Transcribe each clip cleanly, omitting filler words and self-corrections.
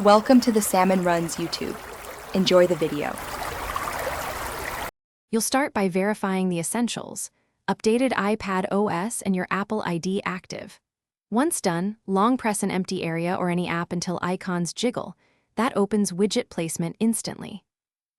Welcome to the Salmon Runs YouTube. Enjoy the video. You'll start by verifying the essentials: updated iPad OS and your Apple ID active. Once done, long press an empty area or any app until icons jiggle. That opens widget placement instantly.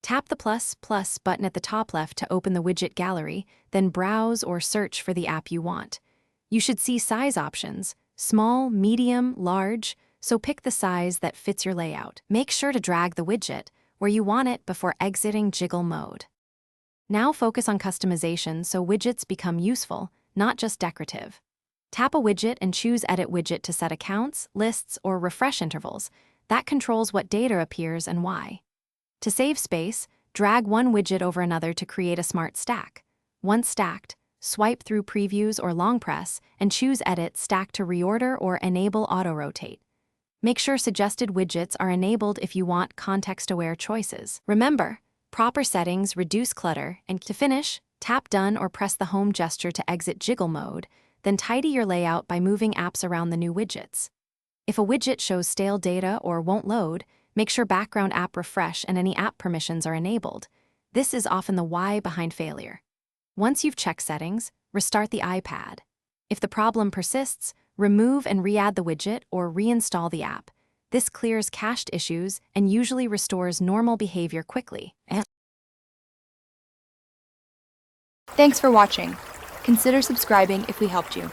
Tap the plus button at the top left to open the widget gallery, then browse or search for the app you want. You should see size options: small, medium, large, so pick the size that fits your layout. Make sure to drag the widget where you want it before exiting jiggle mode. Now focus on customization so widgets become useful, not just decorative. Tap a widget and choose Edit Widget to set accounts, lists, or refresh intervals. That controls what data appears and why. To save space, drag one widget over another to create a smart stack. Once stacked, swipe through previews or long press and choose Edit Stack to reorder or enable auto-rotate. Make sure suggested widgets are enabled if you want context-aware choices. Remember, proper settings reduce clutter, and to finish, tap Done or press the home gesture to exit jiggle mode, then tidy your layout by moving apps around the new widgets. If a widget shows stale data or won't load, make sure background app refresh and any app permissions are enabled. This is often the why behind failure. Once you've checked settings, restart the iPad. If the problem persists, remove and re-add the widget or reinstall the app. This clears cached issues and usually restores normal behavior quickly. Thanks for watching. Consider subscribing if we helped you.